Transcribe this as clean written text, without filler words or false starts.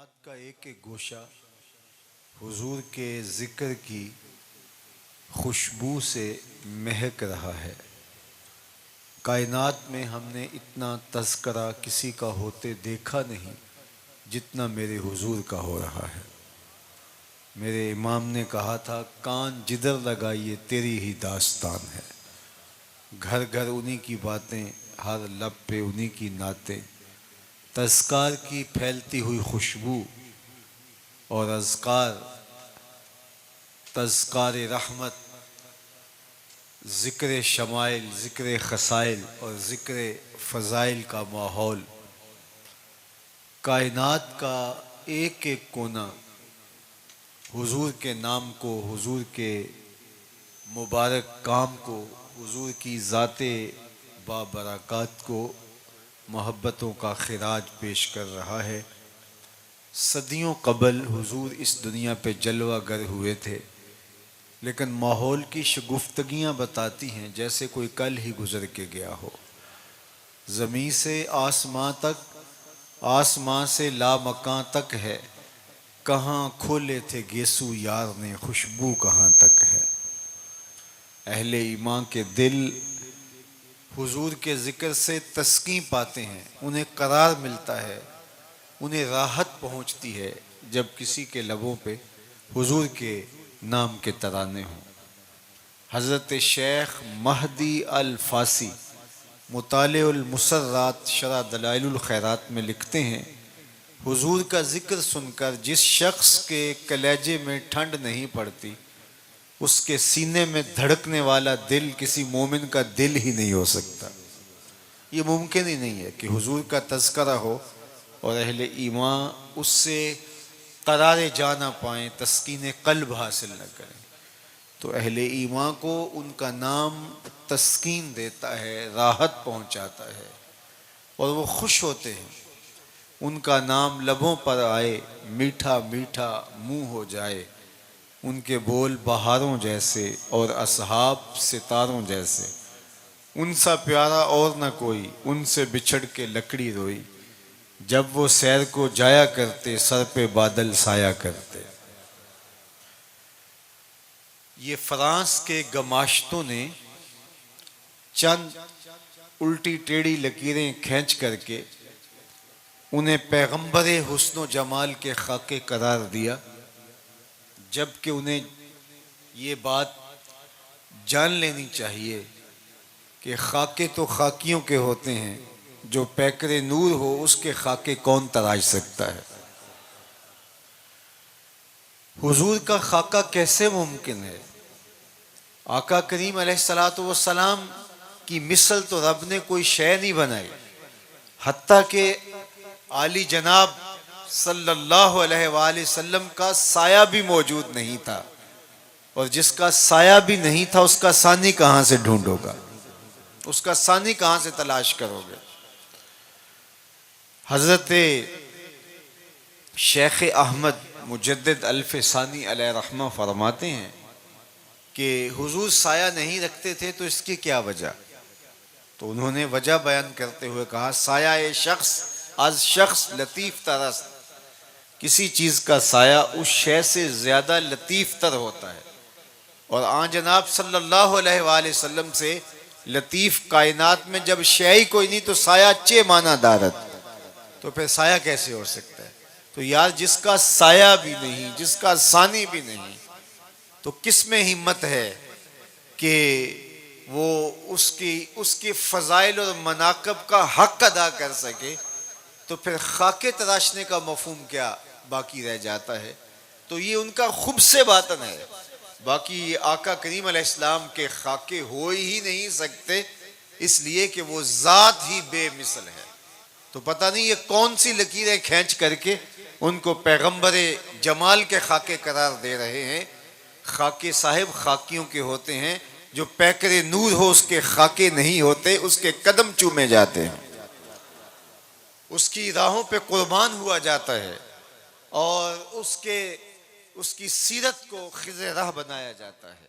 कायनात का एक एक गोशा हुजूर के ज़िक्र की खुशबू से महक रहा है। कायनात में हमने इतना तज़किरा किसी का होते देखा नहीं जितना मेरे हुजूर का हो रहा है। मेरे इमाम ने कहा था, कान जिधर लगाइए तेरी ही दास्तान है। घर घर उन्हीं की बातें, हर लब पे उन्हीं की नातें, तज़कार की फैलती हुई खुशबू और अज़कार, तज़कार रहमत, ज़िक्र शमाइल, ज़िक्र खसाइल और ज़िक्र फ़ज़ाइल का माहौल। कायनात का एक एक कोना हुजूर के नाम को, हुजूर के मुबारक काम को, हुजूर की ज़ाते बाबरकत को मोहब्बतों का खिराज पेश कर रहा है। सदियों कबल हुजूर इस दुनिया पे जलवागर हुए थे, लेकिन माहौल की शगुफ्तगियाँ बताती हैं जैसे कोई कल ही गुज़र के गया हो। ज़मीं से आसमां तक, आसमां से लामकां तक है, कहाँ खोले थे गेसू यार ने, खुशबू कहाँ तक है। अहले ईमान के दिल हुजूर के ज़िक्र से तस्कीन पाते हैं, उन्हें करार मिलता है, उन्हें राहत पहुँचती है जब किसी के लबों पे हुजूर के नाम के तराने हों। हज़रत शेख महदी अल फासी मुतालिउल मुसर्रात शरह दलाइलुल खैरात में लिखते हैं, हुजूर का ज़िक्र सुनकर जिस शख्स के कलेजे में ठंड नहीं पड़ती, उसके सीने में धड़कने वाला दिल किसी मोमिन का दिल ही नहीं हो सकता। ये मुमकिन ही नहीं है कि हुजूर का तज़करा हो और अहले ईमान उससे करारे जा ना पाएँ, तस्कीन क़ल्ब हासिल न करें। तो अहले ईमान को उनका नाम तस्कीन देता है, राहत पहुँचाता है और वो खुश होते हैं। उनका नाम लबों पर आए, मीठा मीठा मुँह हो जाए, उनके बोल बहारों जैसे और असहाब सितारों जैसे। उनसा प्यारा और न कोई, उनसे बिछड़ के लकड़ी रोई, जब वो सैर को जाया करते सर पे बादल साया करते। ये फ्रांस के गमाश्तों ने चंद उल्टी टेढ़ी लकीरें खींच करके उन्हें पैगंबर हुस्न जमाल के खाके करार दिया, जबकि उन्हें ये बात जान लेनी चाहिए कि खाके तो खाकियों के होते हैं, जो पैकरे नूर हो उसके खाके कौन तराश सकता है। हुजूर का खाका कैसे मुमकिन है। आका करीम अलैहिस्सलातु वस्सलाम की मिसल तो रब ने कोई शय नहीं बनाई, हत्ता के आली जनाब सल्लल्लाहु अलैहि वसल्लम का साया भी मौजूद नहीं था, और जिसका साया भी नहीं था उसका सानी कहाँ से ढूंढोगा, उसका सानी कहाँ से तलाश करोगे। हज़रत शेख अहमद मुजद्दिद अल्फ़सानी अलैहि रहमा फरमाते हैं कि हुजूर साया नहीं रखते थे तो इसकी क्या वजह। तो उन्होंने वजह बयान करते हुए कहा, साया ए शख्स आज शख्स लतीफ़ तरस, किसी चीज़ का साया उस शय से ज़्यादा लतीफ़ तर होता है, और आन जनाब सल्लल्लाहु अलैहि वसल्लम से लतीफ़ कायनात में जब शय कोई नहीं तो साया अच्छे माना दारत, तो फिर साया कैसे हो सकता है। तो यार जिसका साया भी नहीं, जिसका सानी भी नहीं, तो किस में हिम्मत है कि वो उसकी फ़ज़ाइल और मनाक़ब का हक़ अदा कर सके। तो फिर खाके तराशने का मफ़हूम क्या बाकी रह जाता है। तो ये उनका खुब से बातन है। बाकी आका करीम अलैहिस्सलाम के खाके हो ही नहीं सकते, इसलिए कि वो ज़ात ही बेमिसल है। तो पता नहीं ये कौन सी लकीरें खींच करके उनको पैगंबर जमाल के खाके करार दे रहे हैं। खाके साहिब खाकियों के होते हैं, जो पैकरे नूर हो उसके खाके नहीं होते, उसके कदम चूमे जाते हैं, उसकी राहों पे कुर्बान हुआ जाता है और उसकी सीरत को खिज़े राह बनाया जाता है।